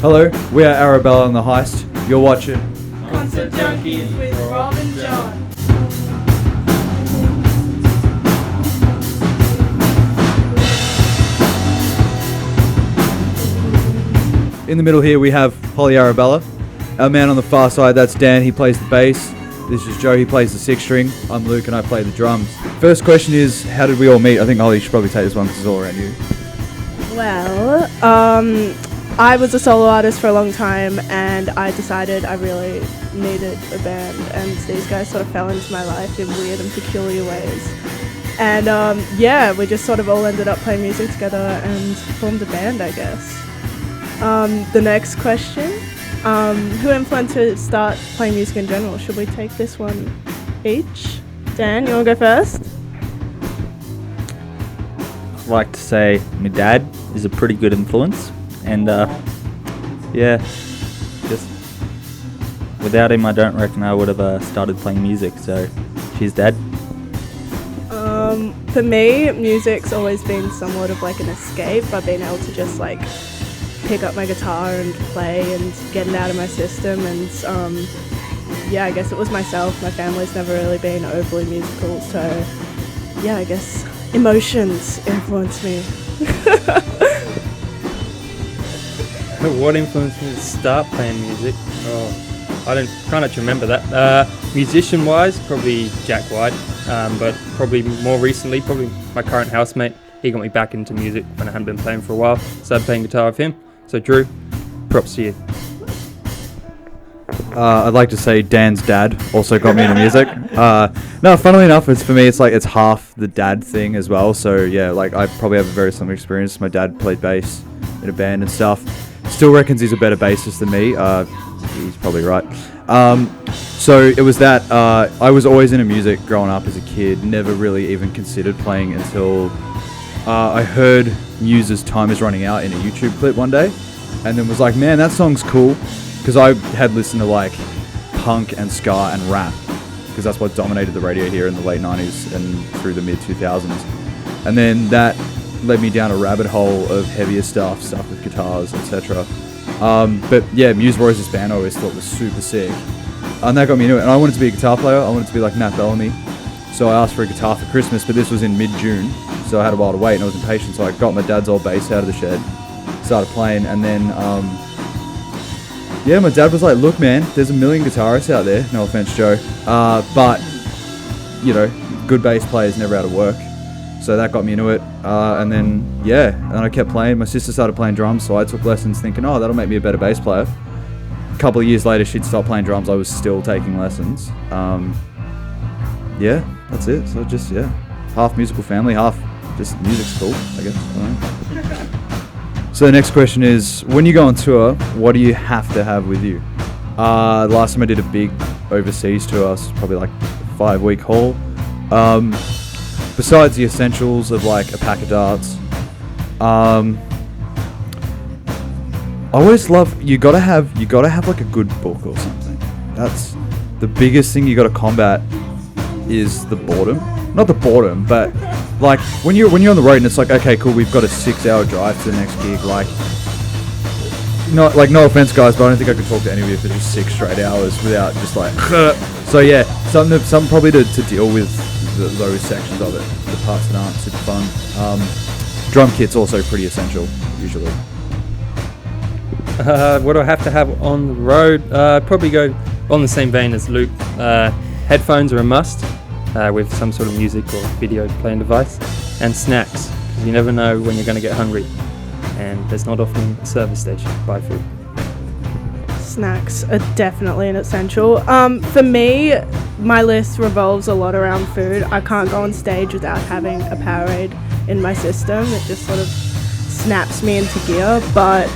Hello, we are Arabella and the Heist. You're watching Concert Junkies with Rob John. In the middle here we have Holly Arabella. Our man on the far side, that's Dan, he plays the bass. This is Joe, he plays the six string. I'm Luke and I play the drums. First question is, how did we all meet? I think Holly should probably take this one because it's all around you. Well, I was a solo artist for a long time and I decided I really needed a band, and these guys sort of fell into my life in weird and peculiar ways. And we just sort of all ended up playing music together and formed a band, I guess. The next question, who influenced you to start playing music in general? Should we take this one each? Dan, you want to go first? I'd like to say my dad is a pretty good influence, and just without him I don't reckon I would have started playing music, so cheers Dad. For me, music's always been somewhat of like an escape. I've been able to just like pick up my guitar and play and get it out of my system, and I guess it was myself. My family's never really been overly musical, so yeah, I guess emotions influence me. What influenced me to start playing music? I can't actually remember that. Musician-wise, probably Jack White, but probably more recently, probably my current housemate. He got me back into music when I hadn't been playing for a while. Started playing guitar with him. So Drew, props to you. I'd like to say Dan's dad also got me into music. No, funnily enough, it's half the dad thing as well. So yeah, like I probably have a very similar experience. My dad played bass in a band and stuff. Still reckons he's a better bassist than me. He's probably right. So it was that I was always into music growing up as a kid. Never really even considered playing until I heard Muse's Time Is Running Out in a YouTube clip one day, and then was like, man, that song's cool, because I had listened to like punk and ska and rap, because that's what dominated the radio here in the late 90s and through the mid 2000s. And then that led me down a rabbit hole of heavier stuff with guitars, etc. But yeah, Muse were always this band I always thought was super sick, and that got me into it. And I wanted to be a guitar player. I wanted to be like Matt Bellamy, so I asked for a guitar for Christmas, but this was in mid-June, so I had a while to wait and I was impatient, so I got my dad's old bass out of the shed, started playing, and then my dad was like, look man, there's a million guitarists out there, no offense Joe, but you know, good bass players never out of work. So that got me into it, and then I kept playing. My sister started playing drums, so I took lessons thinking, oh, that'll make me a better bass player. A couple of years later, she'd stopped playing drums. I was still taking lessons. That's it. So just, half musical family, half just music's cool, I guess. I don't know. So the next question is, when you go on tour, what do you have to have with you? Last time I did a big overseas tour, I was probably like a 5-week haul. Besides the essentials of like a pack of darts, I always love, you gotta have like a good book or something. That's the biggest thing you gotta combat, is the boredom. Not the boredom, but like when you're on the road and it's like, okay, cool, we've got a 6-hour drive to the next gig. Like, no offense guys, but I don't think I could talk to any of you for just 6 straight hours without just like so yeah, something probably to deal with those sections of it, the parts that aren't super fun. Drum kit's also pretty essential usually. What do I have to have on the road? I'd probably go on the same vein as Luke. Headphones are a must, with some sort of music or video playing device, and snacks, because you never know when you're going to get hungry, and there's not often a service station to buy food. Snacks are definitely an essential. For me, my list revolves a lot around food. I can't go on stage without having a Powerade in my system. It just sort of snaps me into gear. But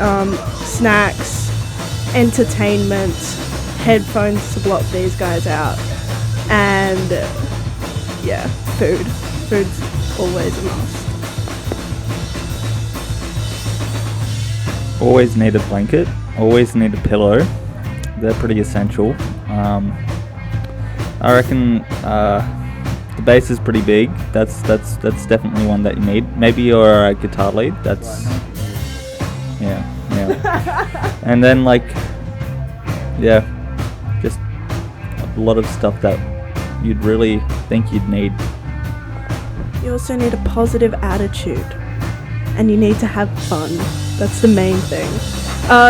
snacks, entertainment, headphones to block these guys out, and food. Food's always a must. Always need a blanket, always need a pillow. They're pretty essential. I reckon the bass is pretty big. That's definitely one that you need. Maybe your guitar lead. That's yeah. And then like, yeah, just a lot of stuff that you'd really think you'd need. You also need a positive attitude, and you need to have fun. That's the main thing.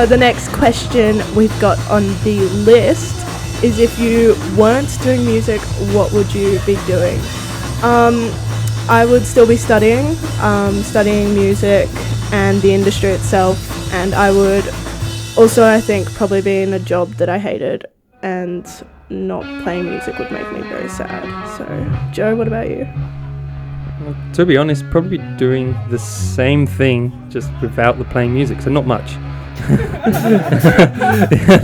The next question we've got on the list is, if you weren't doing music, what would you be doing? I would still be studying music and the industry itself, and I would also, I think, probably be in a job that I hated, and not playing music would make me very sad. So, Joe, what about you? Well, to be honest, probably doing the same thing, just without the playing music, so not much.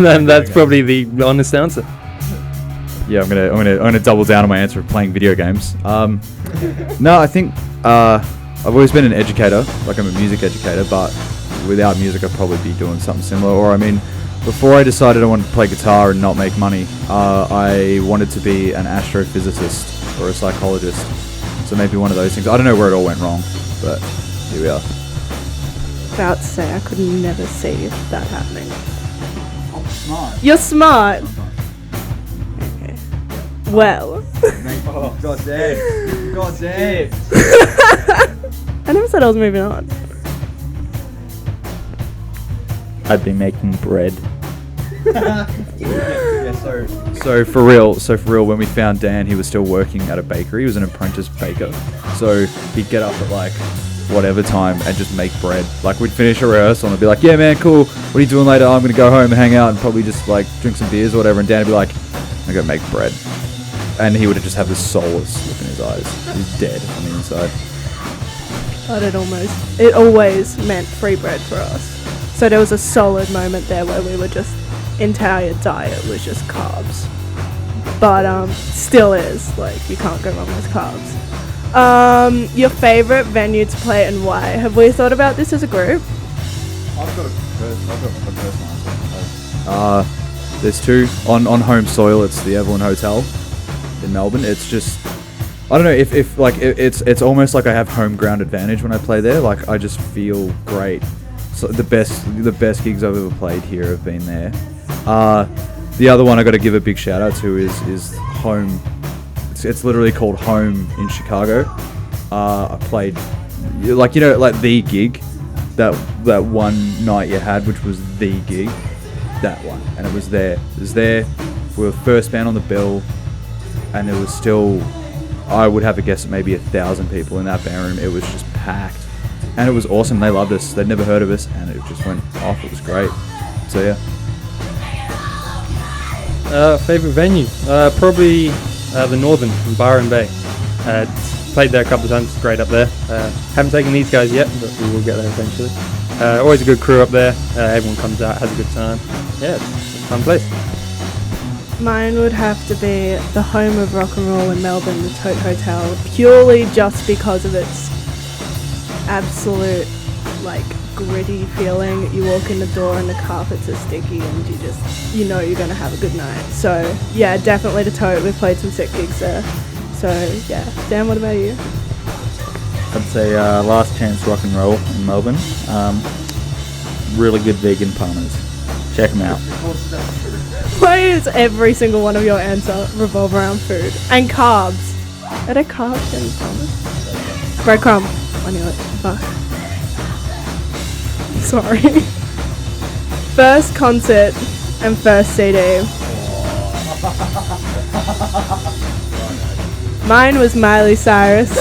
And that's probably the honest answer. Yeah, I'm gonna double down on my answer of playing video games. No, I think I've always been an educator, like I'm a music educator, but without music I'd probably be doing something similar. Or I mean, before I decided I wanted to play guitar and not make money, I wanted to be an astrophysicist or a psychologist. So maybe one of those things. I don't know where it all went wrong, but here we are. About to say, I could never see that happening. I'm smart. You're smart. Okay. Well. Oh, God damn. God damn. I never said I was moving on. I'd be making bread. So for real, when we found Dan, he was still working at a bakery. He was an apprentice baker. So he'd get up at like whatever time and just make bread. Like we'd finish a rehearsal and I'd be like, yeah man, cool. What are you doing later? I'm gonna go home and hang out and probably just like drink some beers or whatever. And Dan would be like, I'm gonna make bread. And he would just have this soulless look in his eyes. He's dead on the inside. But it always meant free bread for us. So there was a solid moment there where we were just, entire diet was just carbs. But still is, like, you can't go wrong with carbs. Your favourite venue to play and why? Have we thought about this as a group? I've got a personal answer. There's two. On home soil, it's the Evelyn Hotel in Melbourne. It's just, I don't know, if like, it's almost like I have home ground advantage when I play there. Like, I just feel great. So the best gigs I've ever played here have been there. The other one I got to give a big shout out to is Home. It's literally called Home in Chicago. I played like the gig, that one night you had, which was the gig, that one, and it was there. We were first band on the bill, and there was still, I would have a guess at maybe 1,000 people in that band room. It was just packed. And it was awesome. They loved us. They'd never heard of us, and it just went off. It was great. So yeah. Favorite venue? Probably the Northern in Byron Bay. Played there a couple of times. It's great up there. Haven't taken these guys yet, but we will get there eventually. Always a good crew up there. Everyone comes out, has a good time. Yeah, it's a fun place. Mine would have to be the home of rock and roll in Melbourne, the Tote Hotel, purely just because of its absolute, like, gritty feeling. You walk in the door and the carpets are sticky and you know you're gonna have a good night. So yeah, definitely the Tote. We've played some sick gigs there. So yeah. Dan, what about you? I'd say Last Chance Rock and Roll in Melbourne. Really good vegan palmers. Check them out. Why does every single one of your answer revolve around food and carbs? Are there carbs in palmers? Breadcrumb. I knew it. Fuck. Sorry. First concert and first CD. Mine was Miley Cyrus.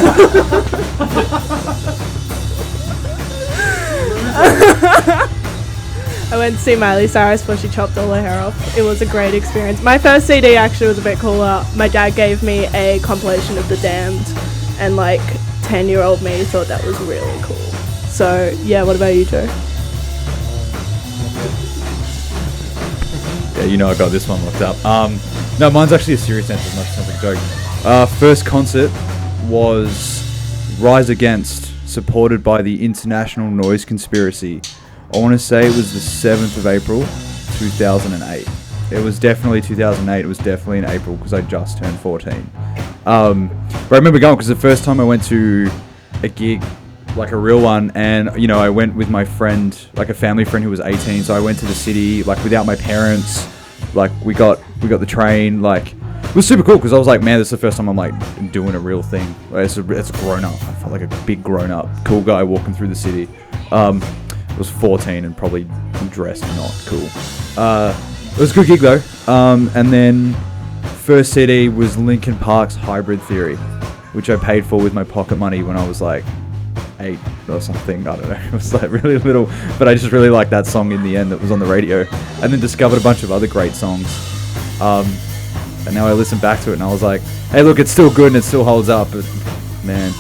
I went to see Miley Cyrus before she chopped all her hair off. It was a great experience. My first CD actually was a bit cooler. My dad gave me a compilation of The Damned, and like 10-year-old me thought that was really cool. So yeah, what about you, Joe? Yeah, I got this one looked up. No, mine's actually a serious answer as much as it sounds like a joke. First concert was Rise Against, supported by the International Noise Conspiracy. I want to say it was the 7th of April, 2008. It was definitely 2008. It was definitely in April because I just turned 14. But I remember going because the first time I went to a gig like a real one. And you know, I went with my friend, like a family friend who was 18. So I went to the city like without my parents. Like we got the train. Like it was super cool because I was like, man, this is the first time I'm like doing a real thing. Like, it's grown up. I felt like a big grown up, cool guy walking through the city. I was 14 and probably dressed not cool. It was a good gig though. And then first CD was Linkin Park's Hybrid Theory, which I paid for with my pocket money when I was like 8 or something. I don't know. It was like really little, but I just really liked that song in the end that was on the radio. And then discovered a bunch of other great songs. And now I listen back to it and I was like, hey, look, it's still good and it still holds up. But man.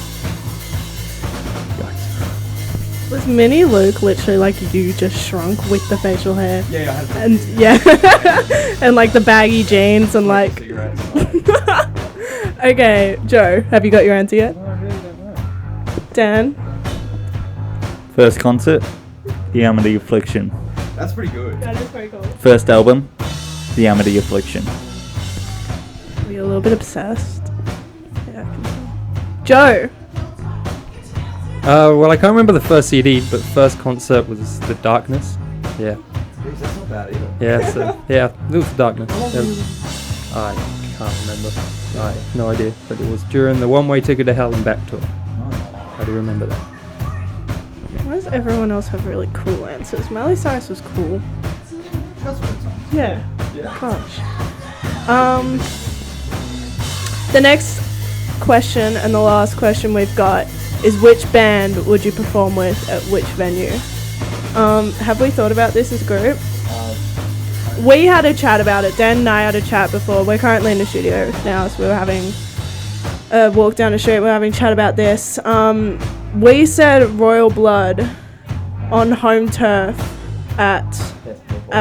Was Mini Luke literally like you just shrunk with the facial hair? Yeah, I had and and like the baggy jeans and like. Okay, Joe, have you got your answer yet? I really don't know. Dan? First concert, The Amity Affliction. That's pretty good. That is very cool. First album, The Amity Affliction. Are you a little bit obsessed? Yeah, I can tell. Joe? Well, I can't remember the first CD, but first concert was The Darkness. Yeah. Jeez, that's not bad either. Yeah, so, yeah, it was The Darkness. I can't remember. I have no idea. But it was during the One Way Ticket to Hell and Back tour. I do remember that. Why does everyone else have really cool answers? Miley Cyrus was cool. Yeah. Gosh. The next question and the last question we've got is which band would you perform with at which venue? Have we thought about this as a group? We had a chat about it. Dan and I had a chat before. We're currently in the studio now, so we were having a walk down the street. We're having a chat about this. We said Royal Blood on home turf at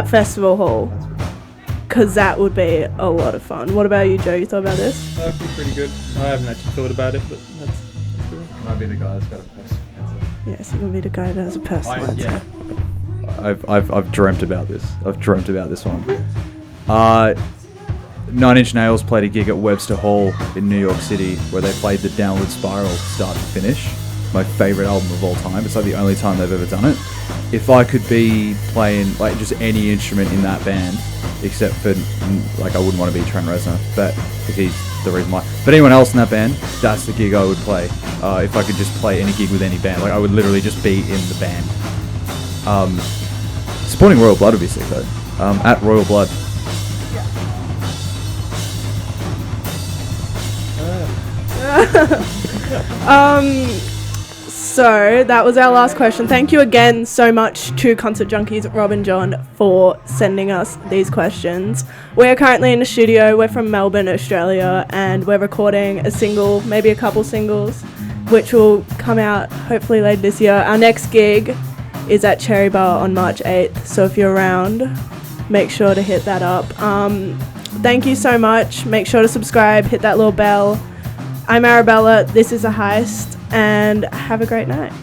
Festival Hall, because that would be a lot of fun. What about you, Joe? You thought about this? That would be pretty good. I haven't actually thought about it, but that's good. Might be the guy that's got a personal answer. Yes, you're gonna be the guy that has a personal answer. I've dreamt about this. I've dreamt about this one. 9 Inch Nails played a gig at Webster Hall in New York City where they played the Downward Spiral start to finish. My favorite album of all time. It's like the only time they've ever done it. If I could be playing like just any instrument in that band, except for like I wouldn't want to be Trent Reznor, but because he's the reason why. But anyone else in that band, that's the gig I would play. If I could just play any gig with any band, like I would literally just be in the band. Supporting Royal Blood would be sick though. At Royal Blood. So that was our last question. Thank you again so much to Concert Junkies Rob and John for sending us these questions. We're currently in the studio. We're from Melbourne, Australia, and we're recording a single, maybe a couple singles, which will come out hopefully later this year. Our next gig is at Cherry Bar on March 8th, so if you're around, make sure to hit that up. Thank you so much. Make sure to subscribe, hit that little bell. I'm Arabella, this is a Heist, and have a great night.